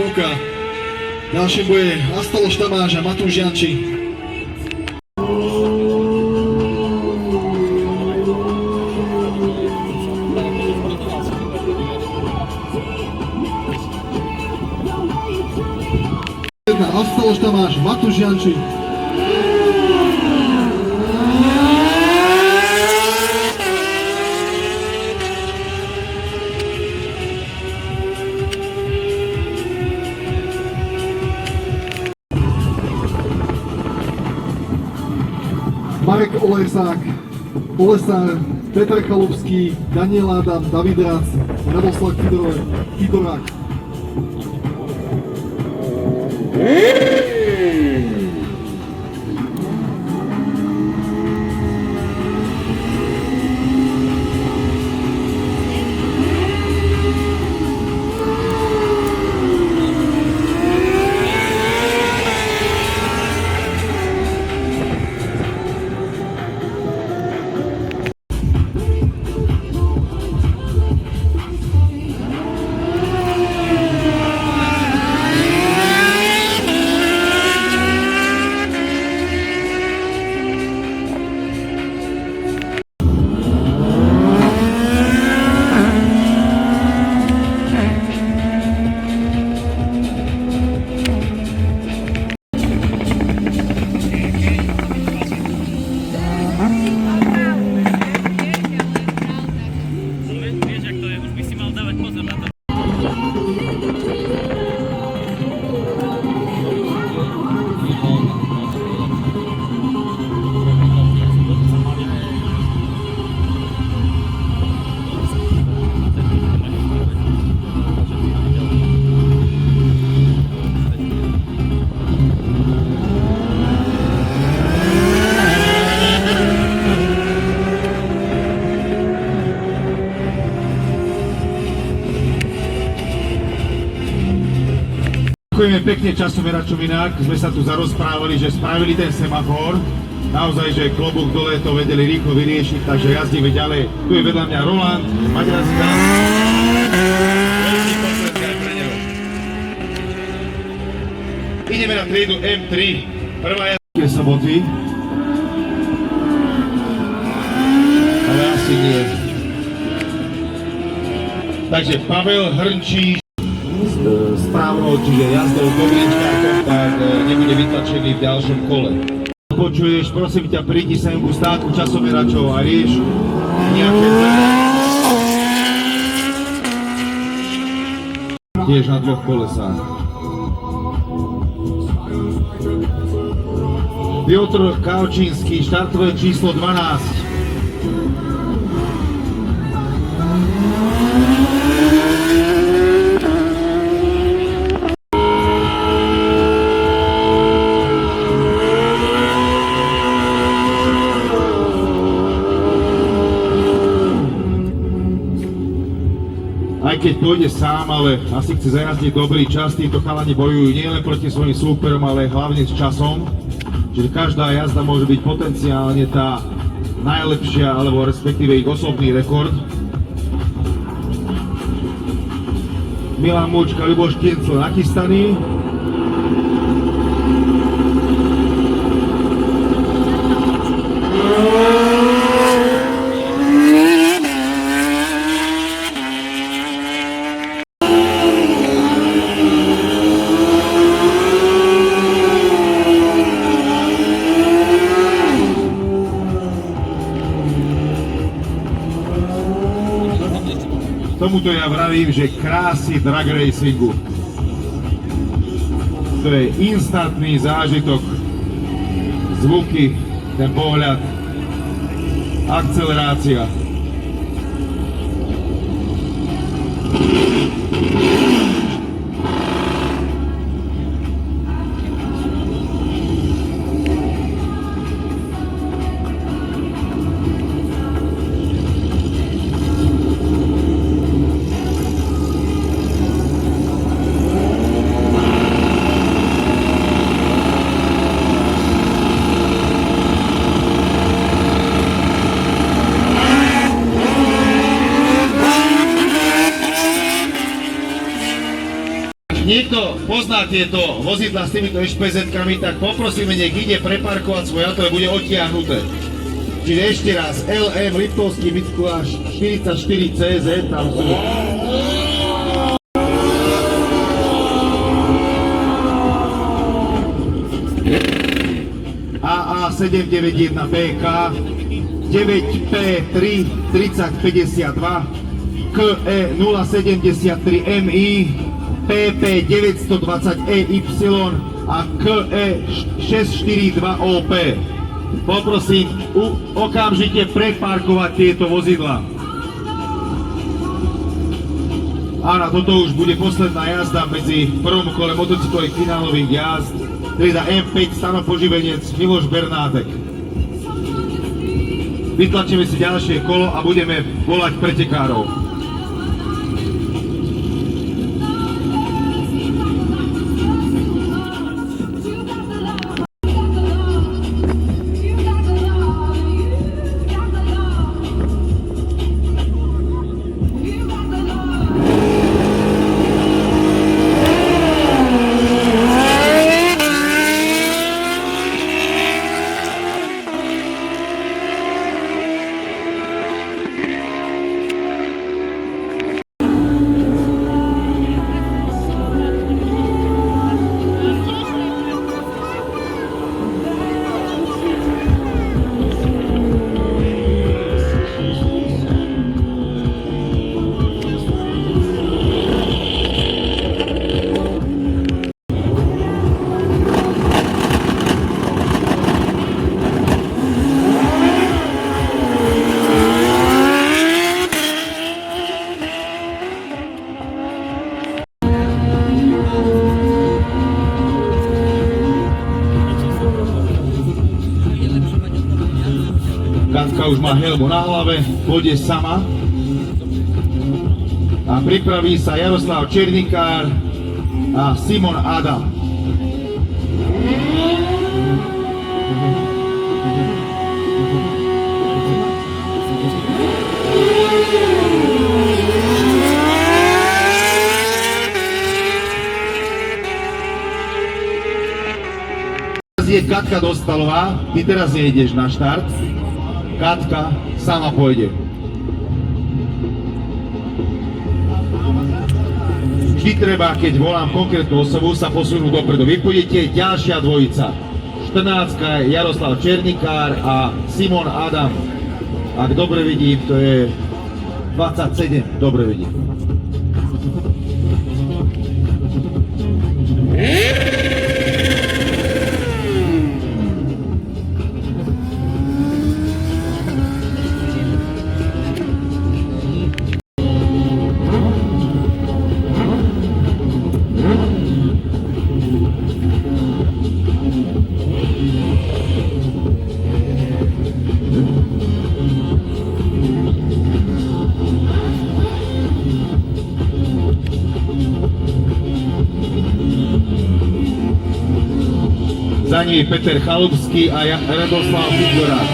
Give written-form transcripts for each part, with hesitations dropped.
Luka. Ďalším bude Astološ Tamáš a Matúš Janči. Astološ Tamáš, Matúš Janči. Marek Olesák, Olesár, Petr Chalupský, Daniel Adam, David Rac, Radoslav Kidorák. Ďakujeme pekne časomeračom inak, sme sa tu zarozprávali, že spravili ten semafor. Naozaj, že klobúk dole to vedeli rýchlo vyriešiť, takže jazdíme ďalej. Tu je vedľa mňa Roland, Maďarská. Ideme na triedu M3, prvá jazdky soboty. Ale asi nie. Takže Pavel Hrnčíš správnou, čiže jazdou s Domienčkákom, tak nebude vytlačený v ďalšom kole. Počuješ, prosím ťa, prídi sem ku státku časomeračov a rieš nejaké tiež na dvoch kolesách. Piotr Kaučínsky, štartové číslo 12. Aj keď pôjde sám, ale asi chce zajazdiť dobrý čas, títo chalani bojujú nielen proti svojim súperom, ale hlavne s časom. Čiže každá jazda môže byť potenciálne tá najlepšia, alebo respektíve ich osobný rekord. Milan Múčka, Ľuboš Kiencel nachystaný. Tomuto ja vravím, že krásy drag racingu. To je instantný zážitok. Zvuky, ten pohľad, akcelerácia. niekto pozná tieto vozidla s týmito HPZ-kami, tak poprosíme, nech ide preparkovať svoje auto, bude odtiahnuté. Čiže ešte raz, LM Liptovský Mikuláš 44 CZ, tam sú... AA791 PK 9P3 3052 KE073MI PP920EY a KE642OP. Poprosím okamžite preparkovať tieto vozidla. Áno, toto už bude posledná jazda medzi prvom kole motocyklových finálových jazd. Trieda M5 Stano Poživenec Miloš Bernátek. Vytlačíme si ďalšie kolo a budeme volať pretekárov. Katka už má helmu na hlave, pôjde sama a pripraví sa Jaroslav Černikár a Simon Adam. Teraz je Katka Dostalová, ty teraz nejdeš na štart. Katka sama pôjde. Vždy treba, keď volám konkrétnu osobu, sa posunúť dopredu. Vy pôjdete ďalšia dvojica. 14 je Jaroslav Černikár a Simon Adam. Ak dobre vidím, to je 27. Dobre vidím. Za nimi Peter Chalupský a Radoslav Figurák.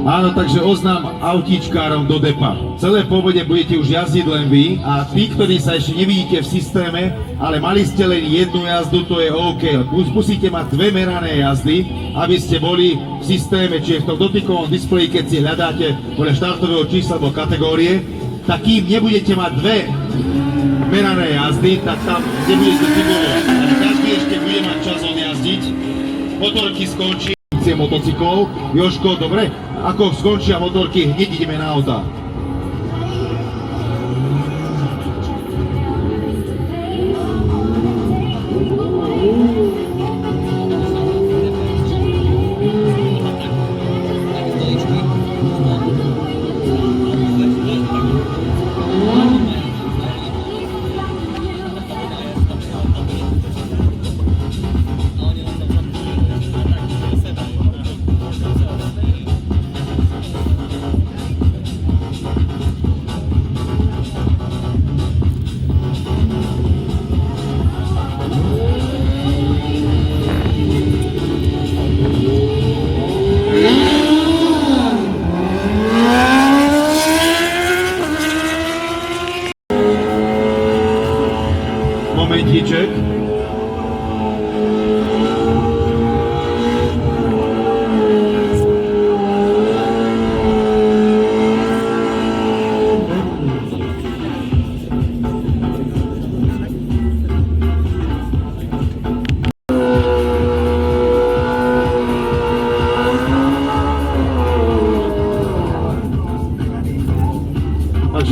Áno, takže oznám autíčkárom do depa. Celé povode budete už jazdiť len vy a tí, ktorí sa ešte nevidíte v systéme, ale mali ste len jednu jazdu, to je OK. Musíte mať dve merané jazdy, aby ste boli v systéme, čiže v tom dotykovom displeji, keď si hľadáte podľa štartového čísla alebo kategórie, tak kým nebudete mať dve merané jazdy, tak tam nebudete figurovať. Každý ešte bude mať čas odjazdiť. Motorky skončí motocyklov. Jožko, dobre? Ako skončia motorky, hneď ideme na auta.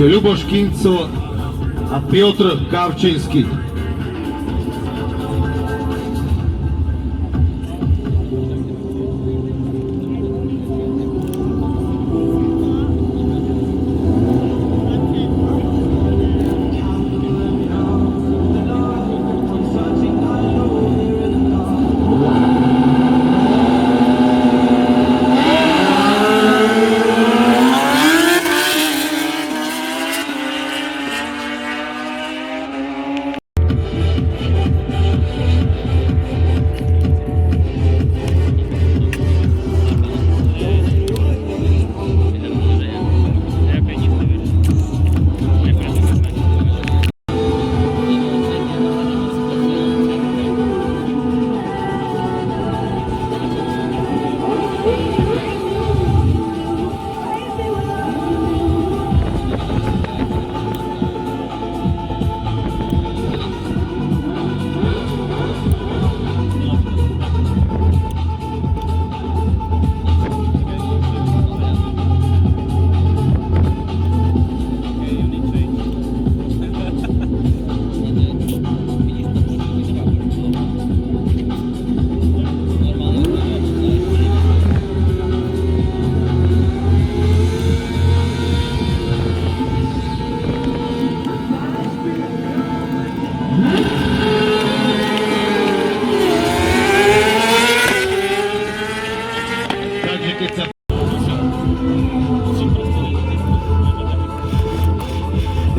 Takže Ľuboš Kincl a Piotr Kavčínsky.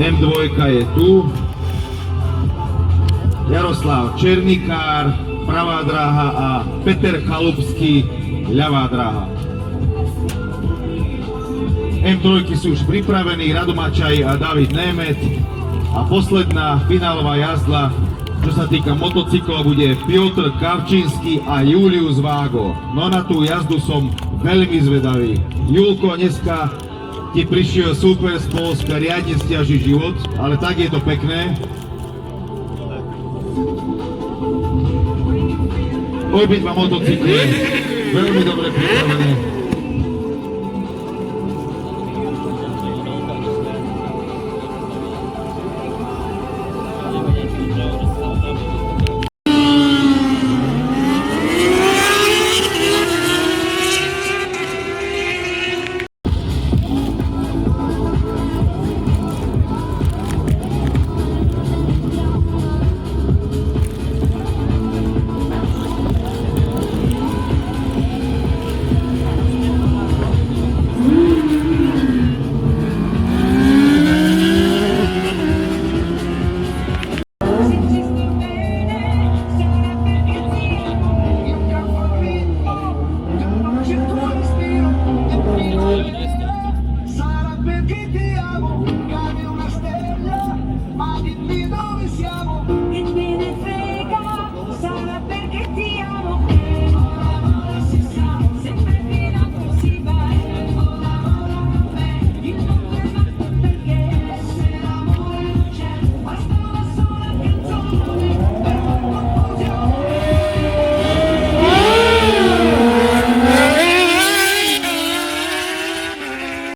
M2 je tu. Jaroslav Černikár, pravá dráha a Peter Chalupský, ľavá dráha. M3 sú už pripravení, Rado Mačaj a David Német. A posledná finálová jazda, čo sa týka motocykla, bude Piotr Kavčínsky a Julius Vágo. No na tú jazdu som veľmi zvedavý. Julko, dneska ti prišiel super z Polska, riadne stiaží život, ale tak je to pekné. Obidva motocykly veľmi dobre pripravené.